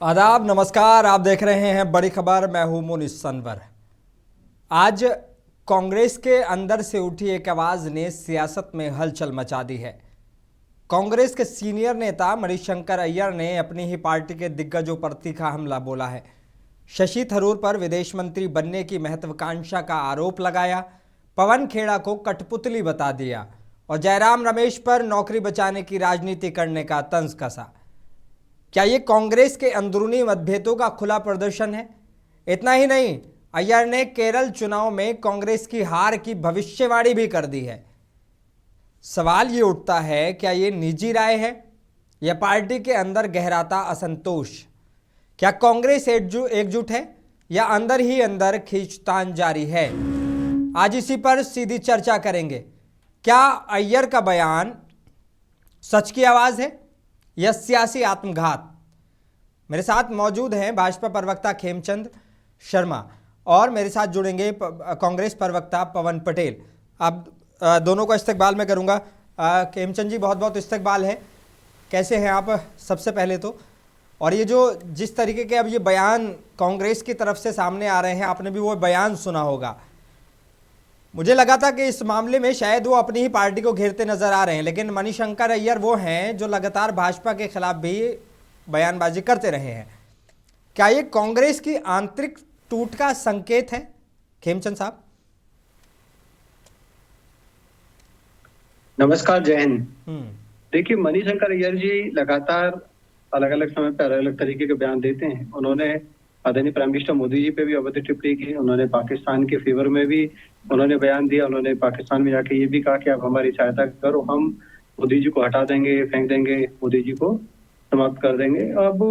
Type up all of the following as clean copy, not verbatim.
आदाब, नमस्कार। आप देख रहे हैं बड़ी खबर। मैं हूं मुनीस सनवर। आज कांग्रेस के अंदर से उठी एक आवाज ने सियासत में हलचल मचा दी है। कांग्रेस के सीनियर नेता मणिशंकर अय्यर ने अपनी ही पार्टी के दिग्गजों पर तीखा हमला बोला है। शशि थरूर पर विदेश मंत्री बनने की महत्वाकांक्षा का आरोप लगाया, पवन खेड़ा को कठपुतली बता दिया और जयराम रमेश पर नौकरी बचाने की राजनीति करने का तंज कसा। क्या ये कांग्रेस के अंदरूनी मतभेदों का खुला प्रदर्शन है? इतना ही नहीं, अय्यर ने केरल चुनाव में कांग्रेस की हार की भविष्यवाणी भी कर दी है। सवाल ये उठता है, क्या ये निजी राय है या पार्टी के अंदर गहराता असंतोष? क्या कांग्रेस एकजुट है या अंदर ही अंदर खींचतान जारी है? आज इसी पर सीधी चर्चा करेंगे। क्या अय्यर का बयान सच की आवाज है या सियासी आत्मघात? मेरे साथ मौजूद हैं भाजपा प्रवक्ता खेमचंद शर्मा और मेरे साथ जुड़ेंगे कांग्रेस प्रवक्ता पवन पटेल। अब दोनों का इस्तकबाल मैं करूंगा। खेमचंद जी, बहुत बहुत इस्तकबाल है। कैसे हैं आप सबसे पहले तो? और ये जो जिस तरीके के अब ये बयान कांग्रेस की तरफ से सामने आ रहे हैं, आपने भी वो बयान सुना होगा। मुझे लगा था कि इस मामले में शायद वो अपनी ही पार्टी को घेरते नजर आ रहे हैं, लेकिन मणिशंकर अय्यर वो हैं जो लगातार भाजपा के खिलाफ भी बयानबाजी करते रहे हैं। क्या ये कांग्रेस की आंतरिक टूट का संकेत है, खेमचंद साहब? नमस्कार, जय हिंद। देखिए, मणिशंकर अय्यर जी लगातार अलग अलग समय पर अलग अलग तरीके के बयान देते हैं। उन्होंने आदरणीय प्राइम मिनिस्टर मोदी जी पे भी अभद्र टिप्पणी की। उन्होंने पाकिस्तान के फेवर में भी उन्होंने बयान दिया। उन्होंने पाकिस्तान में जाके ये भी कहा कि आप हमारी सहायता करो, हम मोदी जी को हटा देंगे, फेंक देंगे, मोदी जी को समाप्त कर देंगे। अब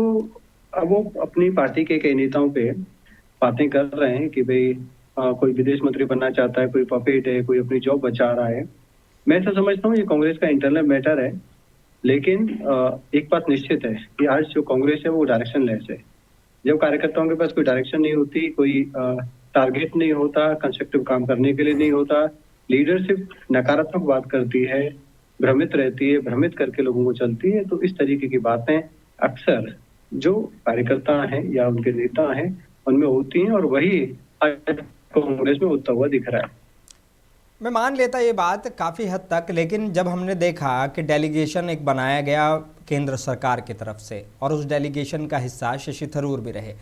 वो अपनी पार्टी के कई नेताओं पे बातें कर रहे हैं कि भाई कोई विदेश मंत्री बनना चाहता है, कोई पपेट है, कोई अपनी जॉब बचा रहा है। मैं ऐसा समझता हूँ ये कांग्रेस का इंटरनल मैटर है। लेकिन एक बात निश्चित है कि आज जो कांग्रेस है वो डायरेक्शन लेस है। जब कार्यकर्ताओं के पास कोई डायरेक्शन नहीं होती, कोई टारगेट नहीं होता, कंस्ट्रक्टिव काम करने के लिए नहीं होता, लीडरशिप नकारात्मक बात करती है, भ्रमित रहती है, भ्रमित करके लोगों को चलती है, तो इस तरीके की बातें अक्सर जो कार्यकर्ता हैं या उनके नेता हैं उनमें होती हैं, और वही आज कांग्रेस में होता हुआ दिख रहा है। मैं मान लेता ये बात काफ़ी हद तक, लेकिन जब हमने देखा कि डेलीगेशन एक बनाया गया केंद्र सरकार की तरफ से और उस डेलीगेशन का हिस्सा शशि थरूर भी रहे,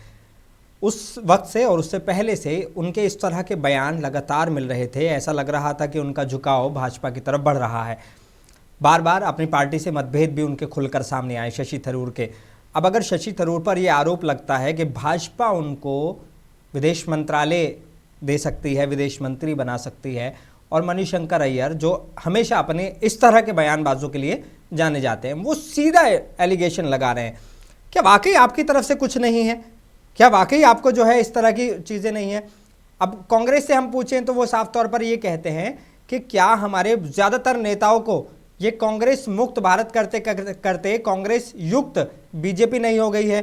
उस वक्त से और उससे पहले से उनके इस तरह के बयान लगातार मिल रहे थे। ऐसा लग रहा था कि उनका झुकाव भाजपा की तरफ बढ़ रहा है। बार बार अपनी पार्टी से मतभेद भी उनके खुलकर सामने आए शशि थरूर के। अब अगर शशि थरूर पर यह आरोप लगता है कि भाजपा उनको विदेश मंत्रालय दे सकती है, विदेश मंत्री बना सकती है, और मणिशंकर अय्यर जो हमेशा अपने इस तरह के बयानबाजों के लिए जाने जाते हैं, वो सीधा एलिगेशन लगा रहे हैं, क्या वाकई आपकी तरफ से कुछ नहीं है? क्या वाकई आपको जो है इस तरह की चीज़ें नहीं है? अब कांग्रेस से हम पूछें तो वो साफ तौर पर ये कहते हैं कि क्या हमारे ज़्यादातर नेताओं को ये कांग्रेस मुक्त भारत करते करते कांग्रेस युक्त बीजेपी नहीं हो गई है?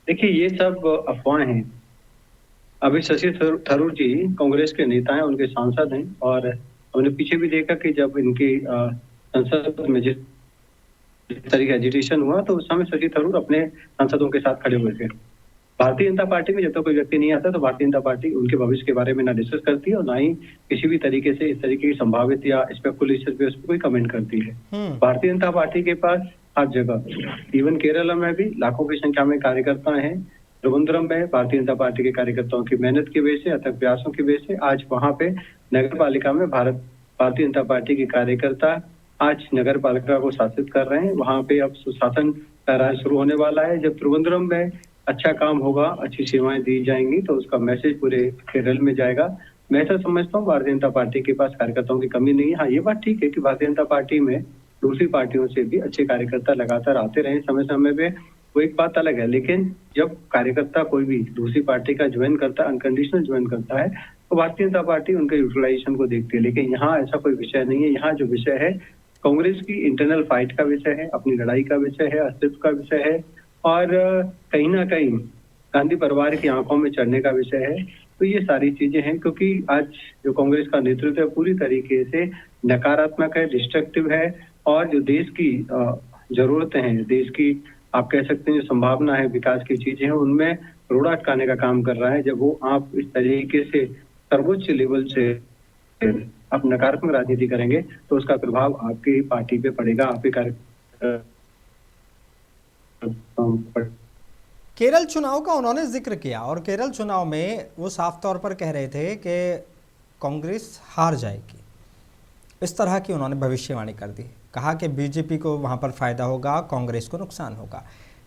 देखिए, ये सब अफवाहें हैं। अभी शशि थरूर जी कांग्रेस के नेता हैं, उनके सांसद हैं, और हमने पीछे भी देखा कि जब इनकी संसद में जिस तरीके एजिटेशन हुआ तो उस समय शशि थरूर अपने सांसदों के साथ खड़े हुए थे। भारतीय जनता पार्टी में जब तक कोई व्यक्ति नहीं आता तो भारतीय जनता पार्टी उनके भविष्य के बारे में ना डिस्कस करती है और ना ही किसी भी तरीके से इस तरीके की संभावित या स्पेकुलेशन पे उस पर कोई कमेंट करती है। भारतीय जनता पार्टी के पास हर जगह, इवन केरला में भी लाखों की संख्या में कार्यकर्ता हैं। त्रिवेंद्रम में भारतीय जनता पार्टी के कार्यकर्ताओं की मेहनत की वजह से, अथक प्रयासों की वजह से आज वहां पे नगर पालिका में भारतीय जनता पार्टी के कार्यकर्ता आज नगर पालिका को शासित कर रहे हैं। वहां पे अब सुशासन का राज शुरू होने वाला है। जब त्रिवेंद्रम में अच्छा काम होगा, अच्छी सेवाएं दी जाएंगी तो उसका मैसेज पूरे केरल में जाएगा। मैं ऐसा समझता हूँ भारतीय जनता पार्टी के पास कार्यकर्ताओं की कमी नहीं है। हाँ, ये बात ठीक है कि भारतीय जनता पार्टी में दूसरी पार्टियों से भी अच्छे कार्यकर्ता लगातार आते रहे समय समय पे, वो एक बात अलग है। लेकिन जब कार्यकर्ता कोई भी दूसरी पार्टी का ज्वाइन करता है, अनकंडीशनल ज्वाइन करता है, तो भारतीय जनता पार्टी उनके यूटिलाइजेशन को देखती है। लेकिन यहाँ ऐसा कोई विषय नहीं है। यहाँ जो विषय है कांग्रेस की इंटरनल फाइट का विषय है, अपनी लड़ाई का विषय है, अस्तित्व का विषय है, और कहीं ना कहीं गांधी परिवार की आंखों में चढ़ने का विषय है। तो ये सारी चीजें हैं, क्योंकि आज जो कांग्रेस का नेतृत्व है पूरी तरीके से नकारात्मक है, डिस्ट्रक्टिव है, और जो देश की जरूरतें हैं, देश की आप कह सकते हैं जो संभावना है, विकास की चीजें हैं, उनमें रोड़ा अटकाने का काम कर रहा है। जब वो आप इस तरीके से सर्वोच्च लेवल से आप नकारात्मक राजनीति करेंगे तो उसका प्रभाव आपकी पार्टी पे पड़ेगा, आपके कार्य केरल चुनाव का उन्होंने जिक्र किया और केरल चुनाव में वो साफ तौर पर कह रहे थे कि कांग्रेस हार जाएगी। इस तरह की उन्होंने भविष्यवाणी कर दी, कहा कि बीजेपी को वहाँ पर फ़ायदा होगा, कांग्रेस को नुकसान होगा।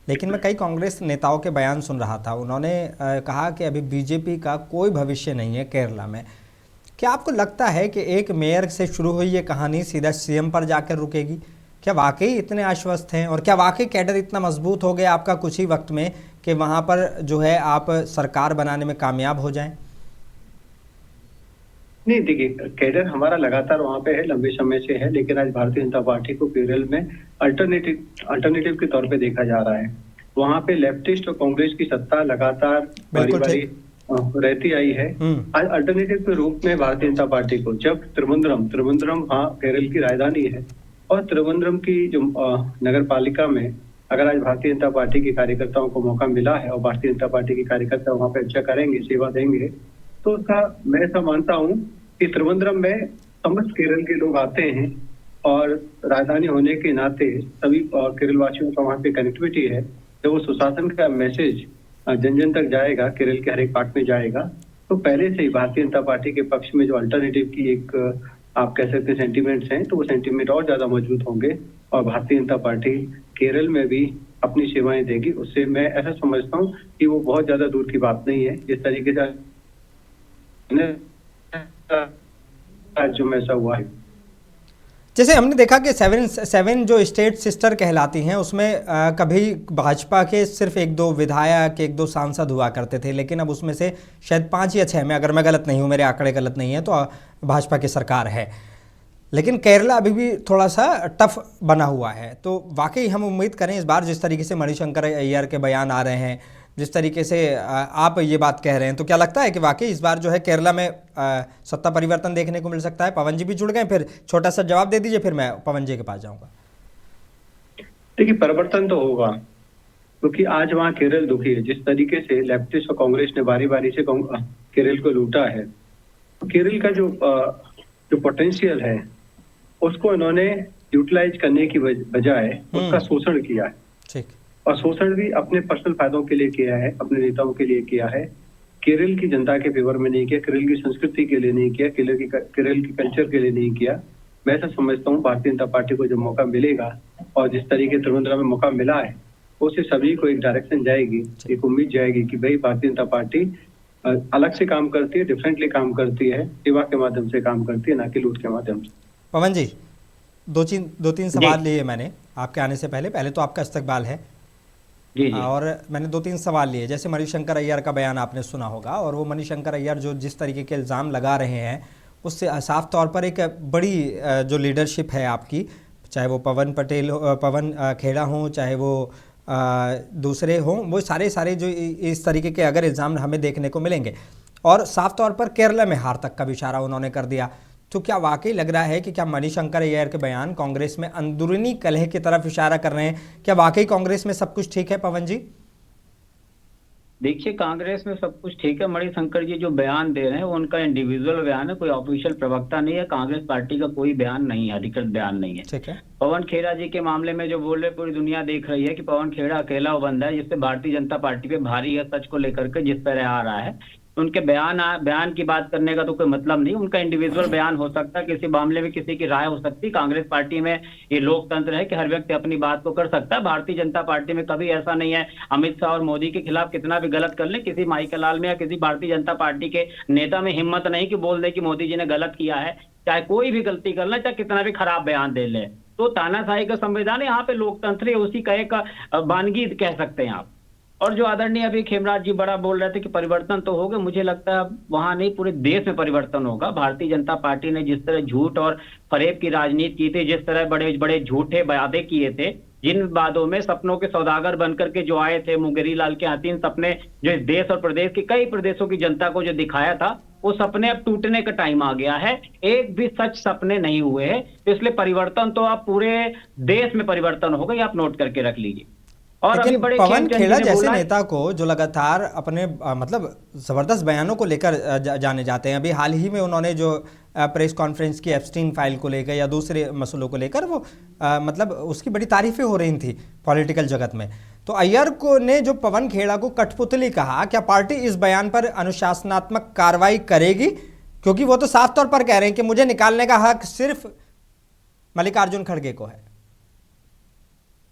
लेकिन मैं कई कांग्रेस नेताओं के बयान सुन रहा था, उन्होंने कहा कि अभी बीजेपी का कोई भविष्य नहीं है केरला में। क्या आपको लगता है कि एक मेयर से शुरू हुई ये कहानी सीधा सीएम पर जाकर रुकेगी? क्या वाकई इतने आश्वस्त हैं और क्या वाकई कैडर इतना मजबूत हो गया आपका कुछ ही वक्त में कि वहाँ पर जो है आप सरकार बनाने में कामयाब हो जाएं? नहीं, देखिए, कैडर हमारा लगातार वहाँ पे है, लंबे समय से है, लेकिन आज भारतीय जनता पार्टी को केरल में अल्टरनेटिव के तौर पे देखा जा रहा है। वहाँ पे लेफ्टिस्ट और कांग्रेस की सत्ता लगातार बारी बारी रहती आई है। आज अल्टरनेटिव के रूप में भारतीय जनता पार्टी को, जब त्रिवेंद्रम हाँ केरल की राजधानी है, और त्रिवेंद्रम की जो नगर पालिका में अगर आज भारतीय जनता पार्टी के कार्यकर्ताओं को मौका मिला है और भारतीय जनता पार्टी के कार्यकर्ता वहाँ पे अच्छा करेंगे, सेवा देंगे, तो उसका मैं ऐसा मानता हूँ कि त्रिवेंद्रम में समस्त केरल के लोग आते हैं और राजधानी होने के नाते सभी केरल वासियों का वहाँ पे कनेक्टिविटी है। जब वो सुशासन का मैसेज जन जन तक जाएगा, केरल के हर एक पार्ट में जाएगा, तो पहले से ही भारतीय जनता पार्टी के पक्ष में जो अल्टरनेटिव की एक आप कह सकते हैं सेंटिमेंट्स हैं, तो वो सेंटिमेंट और ज्यादा मजबूत होंगे और भारतीय जनता पार्टी केरल में भी अपनी सेवाएं देगी। उससे मैं ऐसा समझता हूँ कि वो बहुत ज्यादा दूर की बात नहीं है। इस तरीके से राज्यों में ऐसा हुआ है। जैसे हमने देखा कि सेवन जो स्टेट सिस्टर कहलाती हैं उसमें कभी भाजपा के सिर्फ एक दो विधायक, एक दो सांसद हुआ करते थे, लेकिन अब उसमें से शायद 5 या 6 में, अगर मैं गलत नहीं हूँ, मेरे आंकड़े गलत नहीं है, तो भाजपा की सरकार है। लेकिन केरला अभी भी थोड़ा सा टफ बना हुआ है। तो वाकई हम उम्मीद करें इस बार जिस तरीके से मणिशंकर अय्यर के बयान आ रहे हैं, जिस तरीके से आप ये बात कह रहे हैं, तो क्या लगता है कि वाकई इस बार जो है केरला में सत्ता परिवर्तन देखने को मिल सकता है? पवन जी भी जुड़ गए, फिर छोटा सा जवाब दे दीजिए, फिर मैं पवन जी के पास जाऊंगा। देखिए, परिवर्तन तो होगा, क्योंकि आज वहाँ केरल दुखी है। जिस तरीके से लेफ्टिस्ट और कांग्रेस ने बारी बारी से केरल को लूटा है, केरल का जो पोटेंशियल है उसको इन्होंने यूटिलाइज करने की बजाय उसका शोषण किया है। ठीक। और शोषण भी अपने पर्सनल फायदों के लिए किया है, अपने नेताओं के लिए किया है, केरल की जनता के फेवर में नहीं किया, केरल की संस्कृति के लिए नहीं किया, केरल की कल्चर के लिए नहीं किया। मैं ऐसा समझता हूँ भारतीय जनता पार्टी को जब मौका मिलेगा, और जिस तरीके त्रिवेंद्रम में मौका मिला है, उससे सभी को एक डायरेक्शन जाएगी, एक उम्मीद जाएगी कि भाई भारतीय जनता पार्टी अलग से काम करती है, डिफरेंटली काम करती है, सेवा के माध्यम से काम करती है, ना कि लूट के माध्यम से। पवन जी, दो तीन सवाल लिए मैंने आपके आने से पहले तो आपका इस्तकबाल है जी। और मैंने 2-3 सवाल लिए। जैसे मणिशंकर अय्यर का बयान आपने सुना होगा, और वो मणिशंकर अय्यर जो जिस तरीके के इल्ज़ाम लगा रहे हैं, उससे साफ तौर पर एक बड़ी जो लीडरशिप है आपकी, चाहे वो पवन खेड़ा हों, चाहे वो दूसरे हों, वो सारे जो इस तरीके के अगर इल्ज़ाम हमें देखने को मिलेंगे, और साफ तौर पर केरला में हार तक का भी इशारा उन्होंने कर दिया, तो क्या वाकई लग रहा है कि क्या मणिशंकर अय्यर के बयान कांग्रेस में अंदरूनी कलह की तरफ इशारा कर रहे हैं? क्या वाकई कांग्रेस में सब कुछ ठीक है पवन जी? देखिए, कांग्रेस में सब कुछ ठीक है। मणिशंकर जी जो बयान दे रहे हैं वो उनका इंडिविजुअल बयान है, कोई ऑफिशियल प्रवक्ता नहीं है, कांग्रेस पार्टी का कोई बयान नहीं है, अधिकृत बयान नहीं है। ठीक है। पवन खेड़ा जी के मामले में जो बोल रहे पूरी दुनिया देख रही है कि पवन खेड़ा अकेला वो बंदा है जिससे भारतीय जनता पार्टी पे भारी है, सच को लेकर के जिस तरह आ रहा है। उनके बयान की बात करने का तो कोई मतलब नहीं। उनका इंडिविजुअल बयान हो सकता है, किसी मामले में किसी की राय हो सकती है। कांग्रेस पार्टी में ये लोकतंत्र है कि हर व्यक्ति अपनी बात को कर सकता है। भारतीय जनता पार्टी में कभी ऐसा नहीं है अमित शाह और मोदी के खिलाफ कितना भी गलत कर ले, किसी माइकल लाल में या किसी भारतीय जनता पार्टी के नेता में हिम्मत नहीं कि बोल दे कि मोदी जी ने गलत किया है। चाहे कोई भी गलती कर ले, चाहे कितना भी खराब बयान दे ले, तो तानाशाही का संविधान है, यहाँ पे लोकतंत्र है, उसी का एक वानगी कह सकते हैं आप। और जो आदरणीय अभी खेमराज जी बड़ा बोल रहे थे कि परिवर्तन तो होगा, मुझे लगता है वहां नहीं, पूरे देश में परिवर्तन होगा। भारतीय जनता पार्टी ने जिस तरह झूठ और फरेब की राजनीति की थी, जिस तरह बड़े बड़े झूठे वादे किए थे, जिन वादों में सपनों के सौदागर बनकर के जो आए थे, मुंगेरी लाल के हसीन सपने जो इस देश और प्रदेश के कई प्रदेशों की जनता को जो दिखाया था, वो सपने अब टूटने का टाइम आ गया है। एक भी सच सपने नहीं हुए हैं, तो इसलिए परिवर्तन तो आप पूरे देश में परिवर्तन होगा, ये आप नोट करके रख लीजिए। और अभी लेकिन बड़े पवन खेमचंद जी खेड़ा ने जैसे बोला, नेता को जो लगातार अपने मतलब जबरदस्त बयानों को लेकर जाने जाते हैं, अभी हाल ही में उन्होंने जो प्रेस कॉन्फ्रेंस की एप्स्टीन फाइल को लेकर या दूसरे मसलों को लेकर वो मतलब उसकी बड़ी तारीफें हो रही थी पॉलिटिकल जगत में। तो अय्यर को ने जो पवन खेड़ा को कठपुतली कहा, क्या पार्टी इस बयान पर अनुशासनात्मक कार्रवाई करेगी? क्योंकि वो तो साफ तौर पर कह रहे हैं कि मुझे निकालने का हक सिर्फ मल्लिकार्जुन खड़गे को है।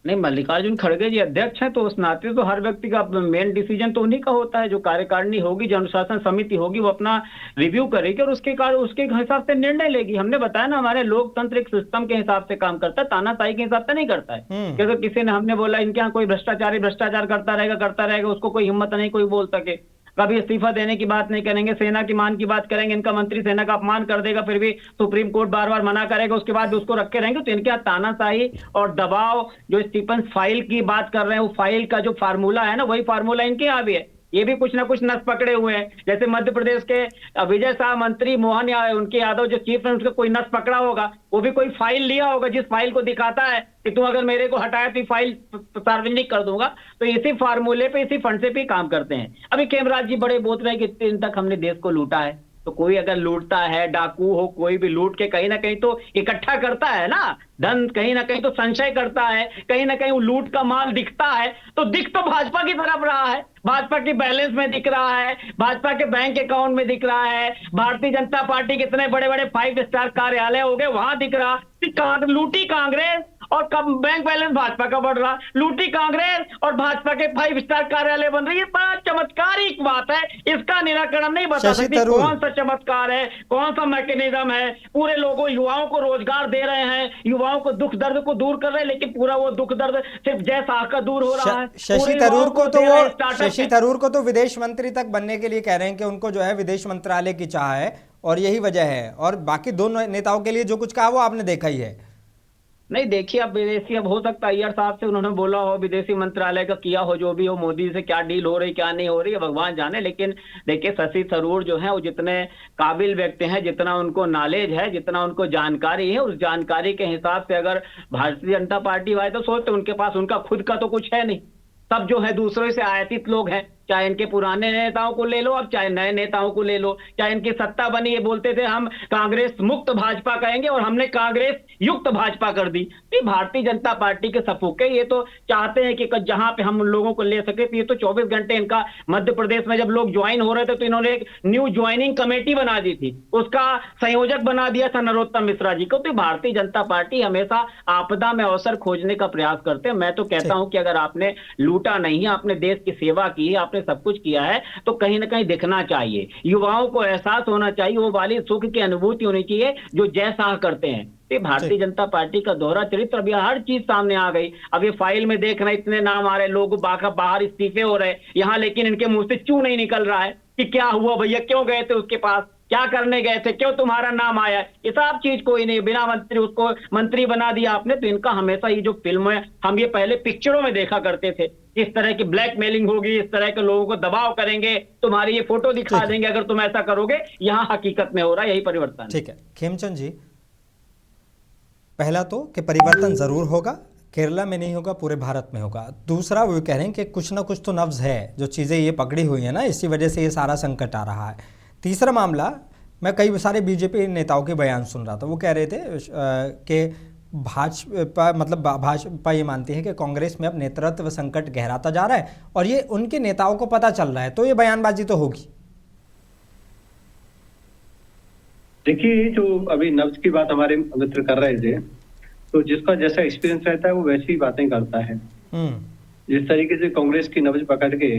नहीं, मल्लिकार्जुन खड़गे जी अध्यक्ष हैं, तो उस नाते तो हर व्यक्ति का मेन डिसीजन तो उन्हीं का होता है। जो कार्यकारिणी होगी, जो अनुशासन समिति होगी, वो अपना रिव्यू करेगी और उसके हिसाब से निर्णय लेगी। हमने बताया ना, हमारे लोकतंत्र एक सिस्टम के हिसाब से काम करता है, तानाशाही के हिसाब से नहीं करता है। कि अगर किसी ने, हमने बोला इनके यहाँ कोई भ्रष्टाचार करता रहेगा, उसको कोई हिम्मत नहीं कोई बोल सके। कभी इस्तीफा देने की बात नहीं करेंगे, सेना की मान की बात करेंगे, इनका मंत्री सेना का अपमान कर देगा, फिर भी सुप्रीम कोर्ट बार बार मना करेगा, उसके बाद भी उसको रखे रहेंगे। तो इनके यहाँ तानाशाही और दबाव, जो स्टीफन फाइल की बात कर रहे हैं, वो फाइल का जो फार्मूला है ना, वही फार्मूला इनके यहाँ भी है। ये भी कुछ ना कुछ नस पकड़े हुए हैं। जैसे मध्य प्रदेश के विजय शाह मंत्री मोहन उनके यादव जो चीफ है, उसका कोई नस पकड़ा होगा, वो भी कोई फाइल लिया होगा, जिस फाइल को दिखाता है कि तुम अगर मेरे को हटाया तो फाइल सार्वजनिक कर दूंगा। तो इसी फार्मूले पे, इसी फंड से भी काम करते हैं। अभी खेमराज जी बड़े बोल रहे हैं कि इतने दिन तक हमने देश को लूटा है। तो कोई अगर लूटता है, डाकू हो कोई भी, लूट के कहीं ना कहीं तो इकट्ठा करता है ना धन, कहीं ना कहीं तो संचय करता है, कहीं ना कहीं वो लूट का माल दिखता है। तो दिख तो भाजपा की तरफ रहा है, भाजपा की बैलेंस में दिख रहा है, भाजपा के बैंक अकाउंट में दिख रहा है, भारतीय जनता पार्टी के इतने बड़े बड़े 5 स्टार कार्यालय हो गए, वहां दिख रहा। लूटी कांग्रेस और कब बैंक बैलेंस भाजपा का बढ़ रहा, लूटी कांग्रेस और भाजपा के 5 स्टार कार्यालय बन रही है। बड़ा चमत्कारिक बात है, इसका निराकरण नहीं बता सकती कौन सा चमत्कार है, कौन सा मैकेनिज्म है। पूरे लोगों, युवाओं को रोजगार दे रहे हैं, युवाओं को दुख दर्द को दूर कर रहे हैं, लेकिन पूरा वो दुख दर्द सिर्फ जय शाह का दूर हो रहा है। शशि थरूर को तो विदेश मंत्री तक बनने के लिए कह रहे हैं कि उनको जो है विदेश मंत्रालय की चाह है और यही वजह है। और बाकी दोनों नेताओं के लिए जो कुछ कहा वो आपने देखा ही है। नहीं देखिए, अब विदेशी, अब हो सकता है अय्यर साहब से उन्होंने बोला हो, विदेशी मंत्रालय का किया हो, जो भी हो, मोदी से क्या डील हो रही क्या नहीं हो रही है भगवान जाने। लेकिन देखिए, शशि थरूर जो है वो जितने काबिल व्यक्ति हैं, जितना उनको नॉलेज है, जितना उनको जानकारी है, उस जानकारी के हिसाब से अगर भारतीय जनता पार्टी वाले तो सोचते उनके पास उनका खुद का तो कुछ है नहीं, सब जो है दूसरों से आयातित लोग हैं। चाहे इनके पुराने नेताओं को ले लो, अब चाहे नए नेताओं को ले लो, चाहे इनकी सत्ता बनी, ये बोलते थे हम कांग्रेस मुक्त भाजपा कहेंगे और हमने कांग्रेस युक्त भाजपा कर दी। तो भारतीय जनता पार्टी के सपूके ये तो चाहते हैं कि जहां पे हम उन लोगों को ले सके। तो ये तो 24 घंटे इनका, मध्य प्रदेश में जब लोग ज्वाइन हो रहे थे तो इन्होंने एक न्यू ज्वाइनिंग कमेटी बना दी थी, उसका संयोजक बना दिया था नरोत्तम मिश्रा जी को। तो भारतीय जनता पार्टी हमेशा आपदा में अवसर खोजने का प्रयास करते हैं। मैं तो कहता हूं कि अगर आपने लूटा नहीं है, आपने देश की सेवा की है, आपने सब कुछ किया है, तो कहीं ना कहीं दिखना चाहिए, युवाओं को एहसास होना चाहिए, वो वाली सुख की अनुभूति होनी चाहिए जो जय शाह करते हैं। ये भारतीय जनता पार्टी का दोहरा चरित्र, अभी हर चीज सामने आ गई। अब ये फाइल में देख रहे, इतने नाम आ रहे, लोग बाहर इस्तीफे हो रहे यहाँ, लेकिन इनके मुंह से क्यों नहीं निकल रहा है कि क्या हुआ भैया, क्यों गए थे उसके पास, क्या करने गए थे, क्यों तुम्हारा नाम आया। ये सब चीज कोई नहीं, बिना मंत्री उसको मंत्री बना दिया आपने। तो इनका हमेशा ये जो फिल्म है, हम ये पहले पिक्चरों में देखा करते थे, इस तरह की ब्लैकमेलिंग होगी, इस तरह के लोगों को दबाव करेंगे, तुम्हारी ये फोटो दिखा देंगे अगर तुम ऐसा करोगे। यहाँ हकीकत में हो रहा है यही परिवर्तन। ठीक है खेमचंद जी, पहला तो कि परिवर्तन जरूर होगा, केरला में नहीं होगा, पूरे भारत में होगा। दूसरा वो कह रहे हैं कि कुछ ना कुछ तो नब्ज है, जो चीज़ें ये पकड़ी हुई है ना, इसी वजह से ये सारा संकट आ रहा है। तीसरा मामला, मैं कई सारे बीजेपी नेताओं के बयान सुन रहा था, वो कह रहे थे कि भाजपा ये मानती है कि कांग्रेस में अब नेतृत्व संकट गहराता जा रहा है और ये उनके नेताओं को पता चल रहा है, तो ये बयानबाजी तो होगी। देखिए, जो अभी नब्ज की बात हमारे मित्र कर रहे थे, तो जिसका जैसा एक्सपीरियंस रहता है वो वैसी ही बातें करता है। जिस तरीके से कांग्रेस की नब्ज पकड़ के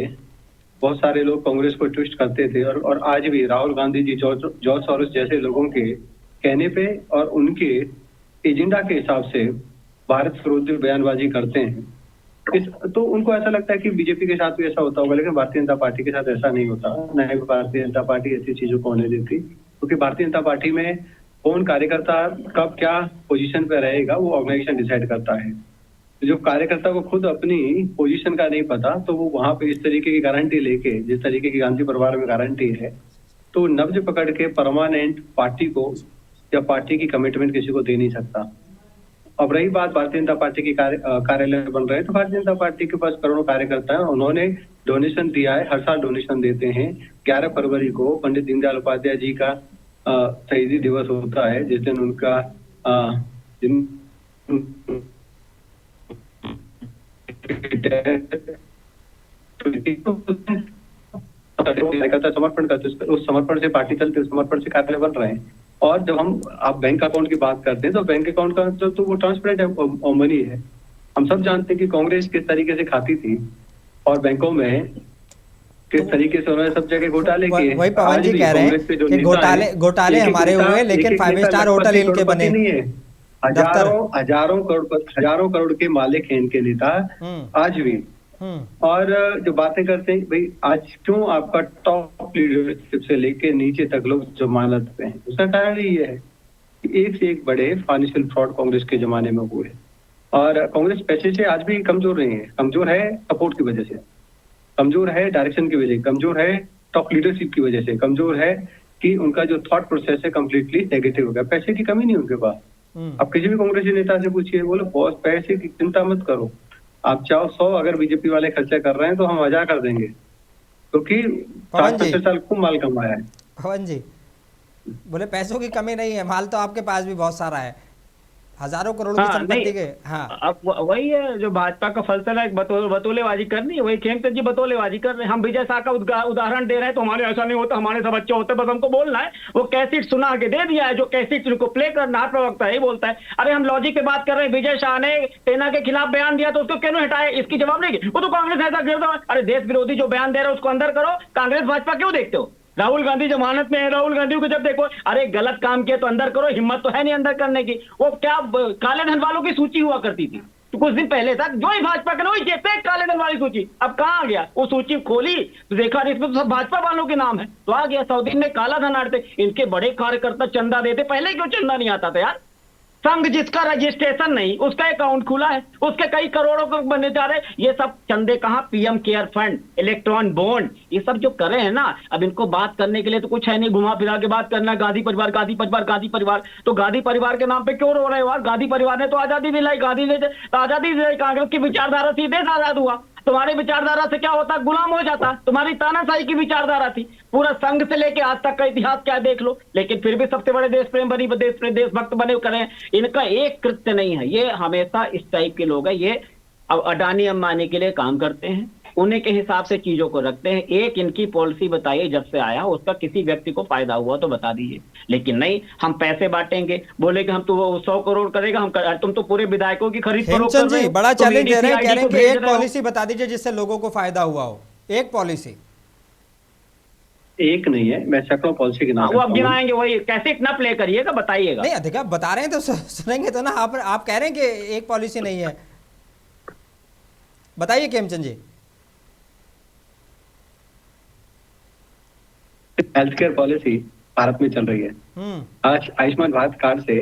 बहुत सारे लोग कांग्रेस को ट्विस्ट करते थे, और आज भी राहुल गांधी जी, जॉर्ज सोरोस जैसे लोगों के कहने पे और उनके एजेंडा के हिसाब से भारत विरोधी बयानबाजी करते हैं। तो उनको ऐसा लगता है कि बीजेपी के साथ भी ऐसा होता होगा, लेकिन भारतीय जनता पार्टी के साथ ऐसा नहीं होता। न ही भारतीय जनता पार्टी ऐसी चीजों को होने देती, क्योंकि भारतीय जनता पार्टी में कौन कार्यकर्ता कब क्या पोजीशन पे रहेगा वो ऑर्गेनाइजेशन डिसाइड करता है। जो कार्यकर्ता को खुद अपनी पोजीशन का नहीं पता, तो वो वहां पे इस तरीके की गारंटी लेके, जिस तरीके की गांधी परिवार में गारंटी है, तो नब्ज पकड़ के परमानेंट पार्टी को या पार्टी की कमिटमेंट किसी को दे नहीं सकता। अब रही बात भारतीय जनता पार्टी की कार्यालय बन रहे हैं, तो भारतीय जनता पार्टी के पास करोड़ों कार्यकर्ता है, उन्होंने डोनेशन दिया है, हर साल डोनेशन देते हैं। 11 फरवरी को पंडित दीनदयाल उपाध्याय जी का शहीदी दिवस होता है, जिस दिन उनका कार्यकर्ता समर्पण करते, उस समर्पण से पार्टी चलती है, उस समर्पण से कार्यालय बन रहे हैं। और जब हम आप बैंक अकाउंट की बात करते हैं, तो बैंक अकाउंट का तो वो ट्रांसपेरेंट मनी है। हम सब जानते हैं कि कांग्रेस किस तरीके से खाती थी और बैंकों में किस तरीके से उन्होंने सब जगह घोटाले किए। वही पवन जी कह रहे हैं कि घोटाले हमारे हुए, लेकिन 5 स्टार होटल इनके बने नहीं है। हजारों करोड़ के मालिक हैं इनके नेता आज भी। और जो बातें करते हैं भाई, आज क्यों आपका टॉप लीडरशिप से लेके नीचे तक लोग जमानत पे हैं, उसका कारण ही ये है कि एक से एक बड़े फाइनेंशियल फ्रॉड कांग्रेस के जमाने में हुए। और कांग्रेस पैसे से आज भी कमजोर नहीं है। कमजोर है सपोर्ट की वजह से, कमजोर है डायरेक्शन की वजह से, कमजोर है टॉप लीडरशिप की वजह से, कमजोर है कि उनका जो थॉट प्रोसेस है कंप्लीटली नेगेटिव हो गया। पैसे की कमी नहीं उनके पास। अब किसी भी कांग्रेसी नेता से पूछिए, बोलो बॉस पैसे की चिंता मत करो, आप चाहो 100 अगर बीजेपी वाले खर्चा कर रहे हैं तो हम 1000 कर देंगे, क्योंकि 60 साल खूब माल कमाया है। पवन जी बोले पैसों की कमी नहीं है, माल तो आपके पास भी बहुत सारा है, हजारों करोड़ की संपत्ति के। हाँ, अब वही है जो भाजपा का फलसफा है, बतौलेबाजी करनी है। वही खेमचंद जी बतौलेबाजी कर रहे हैं। हम विजय शाह का उदाहरण दे रहे हैं, तो हमारे ऐसा नहीं होता, हमारे सब अच्छे होते, बस हमको बोलना है। वो कैसेट सुना के दे दिया है, जो कैसेट उनको प्ले करना है, प्रवक्ता ही बोलता है। अरे हम लॉजिक पे बात कर रहे हैं, विजय शाह ने सेना के खिलाफ बयान दिया तो उसको क्यों हटाए, इसकी जवाब नहीं। वो तो कांग्रेस ऐसा गिरफ्तार, अरे देश विरोधी जो बयान दे रहे हो उसको अंदर करो, कांग्रेस भाजपा क्यों देखते हो। राहुल गांधी जमानत में है, राहुल गांधी को जब देखो, अरे गलत काम किया तो अंदर करो, हिम्मत तो है नहीं अंदर करने की। वो क्या काले धन वालों की सूची हुआ करती थी, तो कुछ दिन पहले तक जो ही भाजपा का वही कहते हैं काले धन वाली सूची। अब कहाँ आ गया, वो सूची खोली तो देखा इसमें तो सब भाजपा वालों के नाम है, तो आ गया 100 दिन में काला धन आते। इनके बड़े कार्यकर्ता चंदा देते, पहले क्यों चंदा नहीं आता था यार। संघ जिसका रजिस्ट्रेशन नहीं, उसका अकाउंट खुला है, उसके कई करोड़ों को बने जा रहे, ये सब चंदे कहाँ, PM care fund, electron bond, ये सब जो करे हैं ना। अब इनको बात करने के लिए तो कुछ है नहीं, घुमा फिरा के बात करना, गांधी परिवार गांधी परिवार गांधी परिवार। तो गांधी परिवार के नाम पे क्यों रो रहे हो यार। गांधी परिवार ने तो आजादी दिलाई, गांधी ने आजादी दिलाई, कांग्रेस की विचारधारा से देश आजाद हुआ। तुम्हारी विचारधारा से क्या होता, गुलाम हो जाता। तुम्हारी तानाशाही की विचारधारा थी, पूरा संघ से लेके आज तक का इतिहास क्या देख लो। लेकिन फिर भी सबसे बड़े देश प्रेम बनी, देशभक्त बने करें। इनका एक कृत्य नहीं है, ये हमेशा इस टाइप के लोग हैं। ये अब अडानी अंबानी के लिए काम करते हैं, उन्हीं के हिसाब से चीजों को रखते हैं। एक इनकी पॉलिसी बताइए जब से आया, उसका किसी व्यक्ति को फायदा हुआ तो बता दीजिए। लेकिन नहीं, हम पैसे बांटेंगे, बोले कि हम तो 100 करोड़ करेगा, तुम तो पूरे विधायकों की खरीद फरोख्त कर रहे हो। बड़ा चैलेंज दे रहे हैं, कह रहे हैं कि एक पॉलिसी बता दीजिए जिससे लोगों को फायदा हुआ हो। एक पॉलिसी एक नहीं है, मैं सैकड़ों पॉलिसी के नाम वो अब गिनाएंगे, वही कैसे इतना प्ले करिएगा, बताइएगा। नहीं अधिक आप बता रहे हैं तो सुनेंगे तो ना। आप कह रहे हैं कि एक पॉलिसी नहीं है, बताइए खेमचंद जी। हेल्थ केयर पॉलिसी भारत में चल रही है। आज आयुष्मान भारत कार्ड से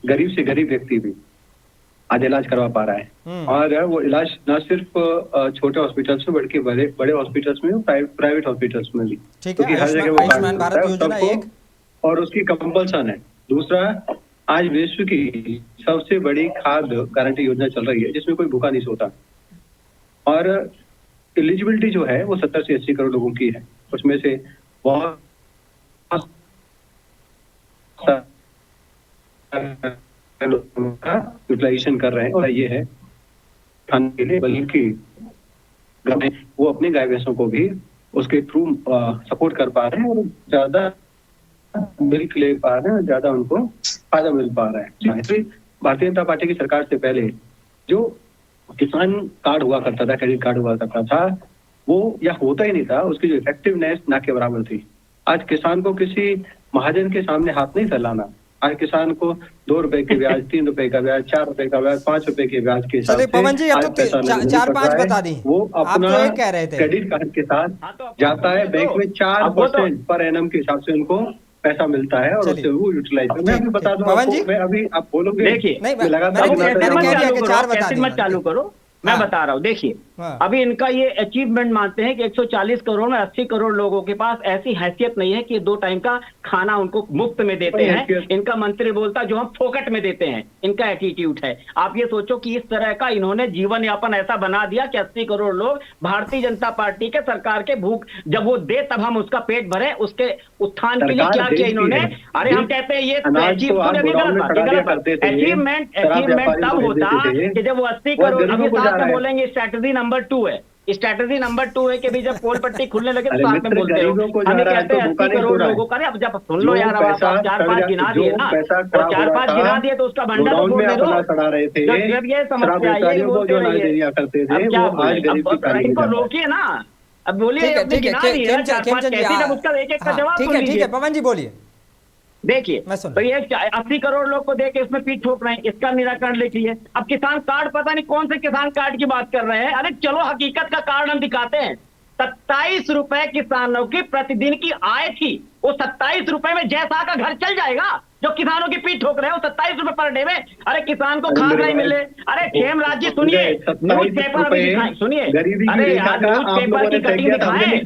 गरीब से गरीब व्यक्ति भी आज इलाज करवा पा रहा है। और वो इलाज न सिर्फ छोटे हॉस्पिटल्स में बल्कि बड़े हॉस्पिटल्स में, प्राइवेट हॉस्पिटल्स में भी, क्योंकि हर जगह वो आयुष्मान भारत योजना एक, और उसकी कंपल्सन है। दूसरा, आज विश्व की सबसे बड़ी खाद्य गारंटी योजना चल रही है, जिसमें कोई भूखा नहीं सोता। और एलिजिबिलिटी जो है वो 70 से 80 करोड़ लोगों की है, उसमें से बहुत यूटिलाइजेशन कर रहे हैं। और ये है खाने के लिए, बल्कि वो अपने गाय भैंसों को भी उसके थ्रू सपोर्ट कर पा रहे हैं और ज्यादा मिल्क ले पा रहे हैं, ज्यादा उनको फायदा मिल पा रहा है। भारतीय जनता पार्टी की सरकार से पहले जो किसान कार्ड हुआ करता था, क्रेडिट कार्ड हुआ करता था, वो या होता ही नहीं था, उसकी जो इफेक्टिवनेस ना के बराबर थी। आज किसान को किसी महाजन के सामने हाथ नहीं फैलाना। आज किसान को 2 रुपए के ब्याज, 3 रुपए का ब्याज, 4 रुपए का ब्याज, 5 रुपए के ब्याज के हिसाब से पवन जी अब तो 4-5 बता दी, वो अपना तो कह रहे थे क्रेडिट कार्ड के साथ जाता है बैंक में, 4% पर एनम के हिसाब से उनको पैसा मिलता है और उससे वो यूटिलाइज। मैं अभी बता दूं पवन जी, मैं अभी आप बोलोगे, देखिए लगातार मत चालू करो, मैं बता रहा हूँ। देखिए हाँ। अभी इनका ये अचीवमेंट मानते हैं कि 140 करोड़ में 80 करोड़ लोगों के पास ऐसी हैसियत नहीं है कि 2 टाइम का खाना उनको मुफ्त में देते हैं। इनका मंत्री बोलता जो हम फोकट में देते हैं, इनका एटीट्यूड है। आप ये सोचो कि इस तरह का इन्होंने जीवन यापन ऐसा बना दिया कि 80 करोड़ लोग भारतीय जनता पार्टी के सरकार के भूख जब वो दे तब हम उसका पेट भरे, उसके उत्थान के लिए क्या किया इन्होंने। अरे हम कहते हैं ये अचीवमेंट तब होता कि जब वो 80 करोड़, अभी साथ में बोलेंगे स्ट्रैटेजी नंबर 2 है, स्ट्रैटेजी नंबर 2 है कि भी जब पोल पट्टी खुलने लगे तो साथ में बोलते हो, हमें कहते हैं 80 करोड़ लोगों का। अब जब सुन लो यार, अब आप 4-5 गिना दिए ना, तो 4-5 गिना दिए तो उसका भंडार तो बोल दो। जब ये समस्या ये बोलते रहिए, अब क्या बोले, इनको रोकिए ना। अब बोलिए, ठीक है, जब उसका एक का जवाब ठीक है पवन जी बोलिए। देखिए तो ये 80 करोड़ लोग को देके इसमें पीठ ठोक रहे हैं, इसका निराकरण लिखिए। अब किसान कार्ड, पता नहीं कौन से किसान कार्ड की बात कर रहे हैं। अरे चलो हकीकत का कार्ड हम दिखाते हैं। 27 रुपए किसानों की प्रतिदिन की आय थी, वो 27 रुपए में जैसा का घर चल जाएगा। जो किसानों की पीठ ठोक रहे हैं वो 27 रुपए पर डे में। अरे किसान को खाद नहीं मिले। अरे खेमराज जी सुनिए, न्यूज पेपर अभी दिखाएं, सुनिए, अरे यार न्यूज पेपर की कटिंग दिखाएं।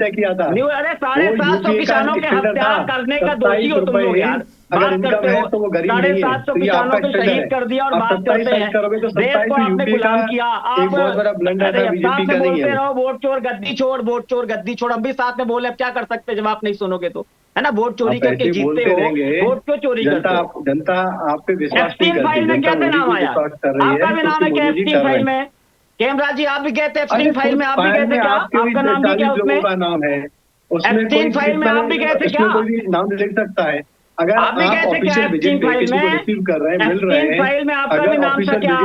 अरे 750 किसानों के हत्या करने का दोषी हो तुम लोग यार। बात करते हो 750 किसानों को शहीद कर दिया और बात करते हैं देश को आपने गुलाम किया। आप साथ में बोलते रहो वोट चोर गद्दी छोड़, वोट चोर गद्दी छोड़। हम भी साथ में बोले, अब क्या कर सकते हैं जब आप नहीं सुनोगे तो, है ना। वोट चोरी करके जीतते हो, वोट क्यों चोरी करते हो? जनता आप पे विश्वास नहीं करती। फाइल में कैसे नाम आया? आपका भी नाम है क्या एफस्टीन फाइल में? खेमराज जी आप भी कहते हैं एफस्टीन फाइल में, आप भी कहते क्या? आपका नाम भी क्या उसमें? एफस्टीन फाइल में आप भी कहते क्या? नाम लिख सकता है। अगर आप भी कहते क्या एफस्टीन फाइल में? रिसीव कर रहे हैं, मिल रहे हैं, फाइल में आपका भी नाम था क्या?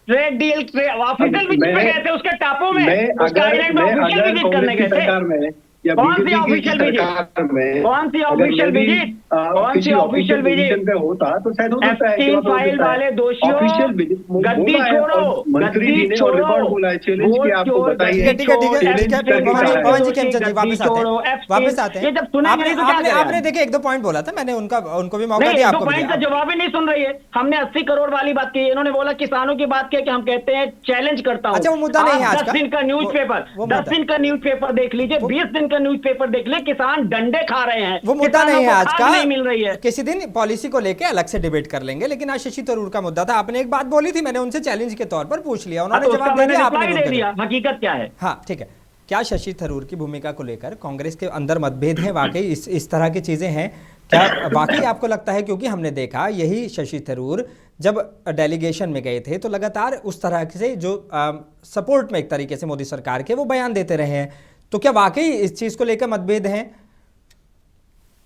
ट्रेड डील ऑफिशियल विजिट पे गए थे उसके टापू में, उसके आइलैंड में ऑफिशियल विजिट करने गए थे। कौन सी ऑफिशियल विजिट? कौन सी ऑफिशियल विजिट? कौन सी ऑफिशियल विजिट? होता तो शायद एफस्टीन फाइल वाले दोषियों गद्दी छोड़ो, गद्दी छोड़ो, वापस आते हैं। जब सुनेंगे आपने देखे 1-2 पॉइंट बोला था, मैंने उनको भी मौका दिया, आपको पॉइंट का जवाब ही नहीं सुन रही है। हमने 80 करोड़ वाली बात की, इन्होंने बोला किसानों की बात की कि हम कहते हैं चैलेंज करता हूं। अच्छा वो मुद्दा नहीं है आज का। 10 दिन का न्यूज़पेपर, 10 दिन का न्यूज़पेपर देख लीजिए, 20 दिन न्यूज़पेपर देख ले, किसान डंडे खा रहे हैं। वो मुद्दा नहीं है आज का, नहीं मिल रही है। किसी दिन पॉलिसी को लेके अलग से डिबेट कर लेंगे, लेकिन आज शशि थरूर का मुद्दा था। आपने एक बात बोली थी, मैंने उनसे चैलेंज के तौर पर पूछ लिया, उन्होंने जवाब दे दिया, आपने दे दिया। हकीकत क्या है? हाँ ठीक है। क्या शशि थरूर की भूमिका को लेकर कांग्रेस के अंदर मतभेद है? वाकई इस तरह की चीजें हैं क्या? वाकई आपको लगता है? क्योंकि हमने देखा यही शशि थरूर जब डेलीगेशन में गए थे तो लगातार उस तरह से जो सपोर्ट में एक तरीके से मोदी सरकार के वो बयान देते रहे हैं, तो क्या वाकई इस चीज को लेकर मतभेद हैं?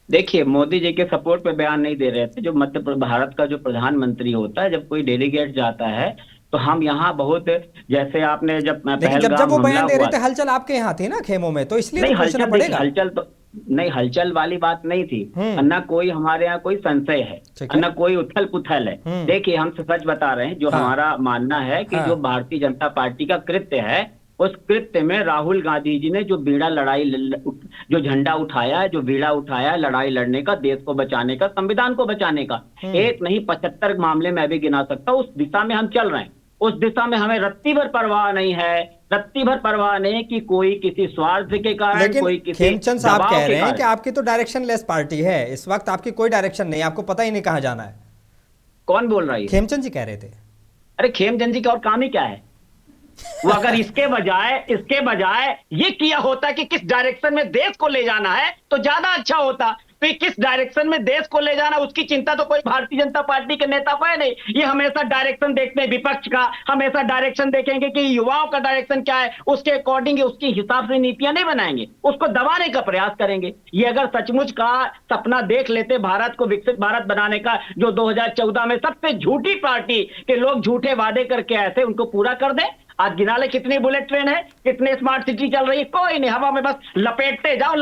देखिए मोदी जी के सपोर्ट पे बयान नहीं दे रहे थे। जो मध्य भारत का जो प्रधानमंत्री होता है, जब कोई डेलीगेट जाता है तो हम यहाँ बहुत, जैसे आपने जब वो बयान दे रहे थे, हलचल आपके यहाँ थी ना खेमों में, तो इसलिए पूछना पड़ेगा। हलचल तो नहीं, हलचल वाली बात नहीं थी, न कोई हमारे यहाँ कोई संशय है, न कोई उथल पुथल है। देखिए हम सच बता रहे हैं, जो हमारा मानना है कि जो भारतीय जनता पार्टी का कृत्य है, उस कृत्य में राहुल गांधी जी ने जो बीड़ा लड़ाई, जो झंडा उठाया, जो बीड़ा उठाया लड़ाई लड़ने का, देश को बचाने का, संविधान को बचाने का, एक नहीं 75 मामले मैं भी गिना सकता हूं। उस दिशा में हम चल रहे हैं, उस दिशा में हमें रत्ती भर परवाह नहीं है, रत्ती भर परवाह नहीं कि कोई किसी स्वार्थ के कारण, कोई किसी खेमचंद साहब कह रहे हैं कि आपकी तो डायरेक्शनलेस पार्टी है, इस वक्त आपकी कोई डायरेक्शन नहीं, आपको पता ही नहीं कहां जाना है। कौन बोल रहा है? खेमचंद जी कह रहे थे। अरे खेमचंद जी का और काम ही क्या है? वो अगर इसके बजाय ये किया होता कि किस डायरेक्शन में देश को ले जाना है तो ज्यादा अच्छा होता। तो किस डायरेक्शन में देश को ले जाना, उसकी चिंता तो कोई भारतीय जनता पार्टी के नेता को है नहीं। ये हमेशा डायरेक्शन देखते हैं विपक्ष का, हमेशा डायरेक्शन देखेंगे कि युवाओं का डायरेक्शन क्या है, उसके अकॉर्डिंग उसके हिसाब से नीतियां नहीं बनाएंगे, उसको दबाने का प्रयास करेंगे। ये अगर सचमुच का सपना देख लेते भारत को विकसित भारत बनाने का, जो 2014 में सबसे झूठी पार्टी के लोग झूठे वादे करके आए थे, उनको पूरा कर दे। आज गिना ले कितनी बुलेट ट्रेन है, कितने स्मार्ट सिटी चल रही है, कोई नहीं, हवा में बस लपेटते जाओ,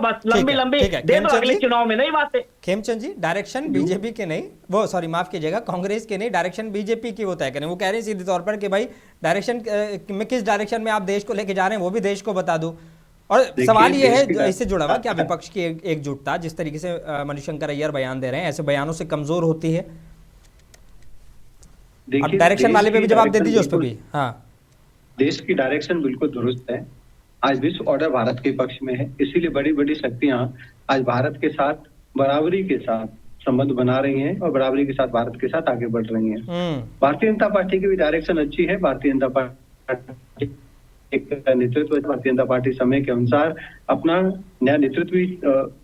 बस लंबी दे दो, अगले चुनाव में नहीं बातें। खेमचंद जी, डायरेक्शन बीजेपी के नहीं, वो सॉरी माफ कीजिएगा, कांग्रेस के नहीं, डायरेक्शन बीजेपी की वो तय करें। वो कह रहे हैं सीधे तौर पर कि भाई डायरेक्शन में, किस डायरेक्शन में आप देश को लेके जा रहे हैं वो भी देश को बता दो। और सवाल ये है इससे जुड़ा हुआ, क्या विपक्ष की एकजुटता, जिस तरीके से मणिशंकर अय्यर बयान दे रहे हैं, ऐसे बयानों से कमजोर होती है? अब डायरेक्शन वाले पे भी जवाब दे दीजिए, उस पर भी। हाँ देश की डायरेक्शन बिल्कुल दुरुस्त है। आज विश्व ऑर्डर भारत के पक्ष में है, इसीलिए बड़ी बड़ी शक्तियां आज भारत के साथ बराबरी के साथ संबंध बना रही हैं और बराबरी के साथ भारत के साथ आगे बढ़ रही हैं। भारतीय जनता पार्टी की भी डायरेक्शन अच्छी है। भारतीय जनता पार्टी एक नेतृत्व, भारतीय जनता पार्टी समय के अनुसार अपना नया नेतृत्व भी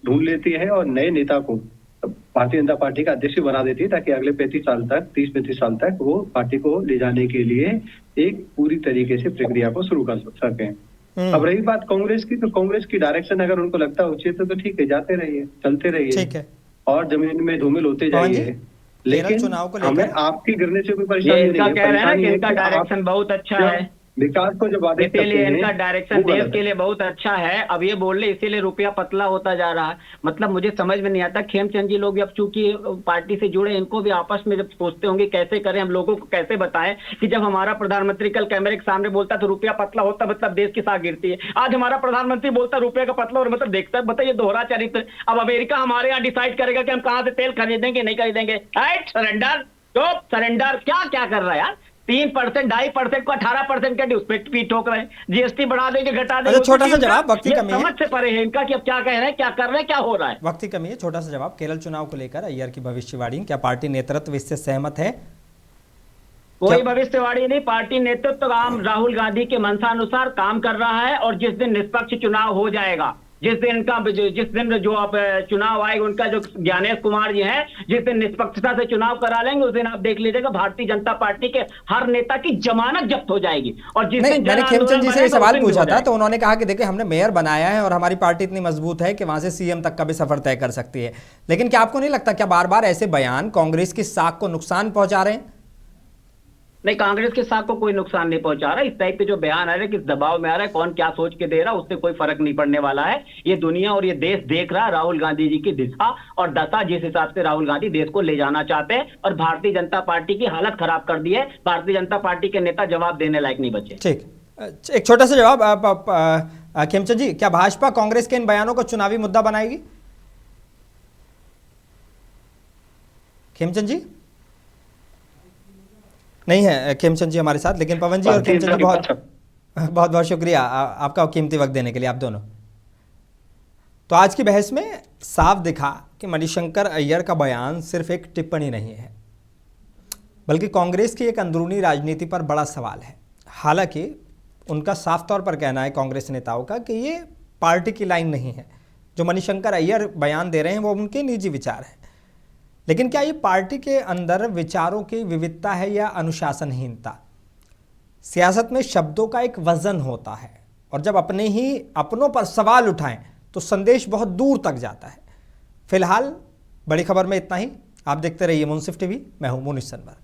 ढूंढ लेती है और नए नेता को भारतीय जनता पार्टी का अध्यक्ष बना देती है, ताकि अगले 35 साल तक 30-35 साल तक वो पार्टी को ले जाने के लिए एक पूरी तरीके से प्रक्रिया को शुरू कर सकें। अब रही बात कांग्रेस की, तो कांग्रेस की डायरेक्शन अगर उनको लगता है उचित तो ठीक है, जाते रहिए, चलते रहिए, ठीक है, और जमीन में धूमिल होते जाइए। लेकिन चुनाव को हमें आपकी गिरने से कोई परेशानी नहीं है। कह रहे हैं कि इनका डायरेक्शन बहुत अच्छा है, विकास को जब आदेश इसीलिए इनका डायरेक्शन देश के लिए बहुत अच्छा है। अब ये बोल रहे इसीलिए रुपया पतला होता जा रहा है। मतलब मुझे समझ में नहीं आता, खेमचंद जी लोग अब चूंकि पार्टी से जुड़े, इनको भी आपस में जब सोचते होंगे कैसे करें, हम लोगों को कैसे बताएं कि जब हमारा प्रधानमंत्री कल कैमरे के सामने बोलता तो रुपया पतला होता, मतलब देश की साख गिरती है। आज हमारा प्रधानमंत्री बोलता रुपये का पतला और मतलब देखता है, बताइए दोहरा चरित्र। अब अमेरिका हमारे यहाँ डिसाइड करेगा कि हम कहाँ से तेल खरीदेंगे नहीं खरीदेंगे। सरेंडर, तो सरेंडर क्या क्या कर रहा है यार। 3%, 2.5% को 18% का उस पर भी ठोक रहे हैं, जीएसटी बढ़ा देंगे, घटा देंगे। छोटा सा जवाब, वक्त की कमी है, समझ से परे है इनका कि अब क्या कह रहे हैं, क्या कर रहे हैं, क्या हो रहा है। वक्त की कमी है, छोटा सा जवाब। केरल चुनाव को लेकर अय्यर की भविष्यवाणी, क्या पार्टी नेतृत्व इससे सहमत है? कोई भविष्यवाणी नहीं, पार्टी नेतृत्व राहुल गांधी के मंशानुसार काम कर रहा है। और जिस दिन निष्पक्ष चुनाव हो जाएगा, जिस दिन जो आप चुनाव आएगा, उनका जो ज्ञानेश कुमार जी हैं, जिस दिन निष्पक्षता से चुनाव करा लेंगे, उस दिन आप देख लीजिएगा भारतीय जनता पार्टी के हर नेता की जमानत जब्त हो जाएगी। और जिस दिन मैंने खेमचंद जी से सवाल पूछा था तो उन्होंने कहा कि देखिए हमने मेयर बनाया है और हमारी पार्टी इतनी मजबूत है कि वहां से सीएम तक का भी सफर तय कर सकती है। लेकिन क्या आपको नहीं लगता क्या बार बार ऐसे बयान कांग्रेस की साख को नुकसान पहुंचा रहे हैं? नहीं, कांग्रेस के साथ को कोई नुकसान नहीं पहुंचा रहा। इस टाइप के जो बयान आ रहे हैं, किस दबाव में आ रहा है, कौन क्या सोच के दे रहा है, उससे कोई फर्क नहीं पड़ने वाला है। ये दुनिया और ये देश देख रहा है राहुल गांधी जी की दिशा और दशा, जिस हिसाब से राहुल गांधी देश को ले जाना चाहते हैं। और भारतीय जनता पार्टी की हालत खराब कर दी है। भारतीय जनता पार्टी के नेता जवाब देने लायक नहीं बचे। ठीक, एक छोटा सा जवाब खेमचंद जी, क्या भाजपा कांग्रेस के इन बयानों को चुनावी मुद्दा बनाएगी? खेमचंद जी नहीं है खेमचंद जी हमारे साथ, लेकिन पवन जी और खेमचंद जी बहुत बहुत शुक्रिया आपका कीमती वक्त देने के लिए, आप दोनों। तो आज की बहस में साफ दिखा कि मणिशंकर अय्यर का बयान सिर्फ एक टिप्पणी नहीं है, बल्कि कांग्रेस की एक अंदरूनी राजनीति पर बड़ा सवाल है। हालांकि उनका साफ तौर पर कहना है कांग्रेस नेताओं का कि ये पार्टी की लाइन नहीं है। जो मणिशंकर अय्यर बयान दे रहे हैं वो उनके निजी विचार हैं, लेकिन क्या ये पार्टी के अंदर विचारों की विविधता है या अनुशासनहीनता? सियासत में शब्दों का एक वजन होता है और जब अपनों पर सवाल उठाएं तो संदेश बहुत दूर तक जाता है। फिलहाल बड़ी खबर में इतना ही। आप देखते रहिए मुंसिफ टीवी, मैं हूं मोनिश सनवर।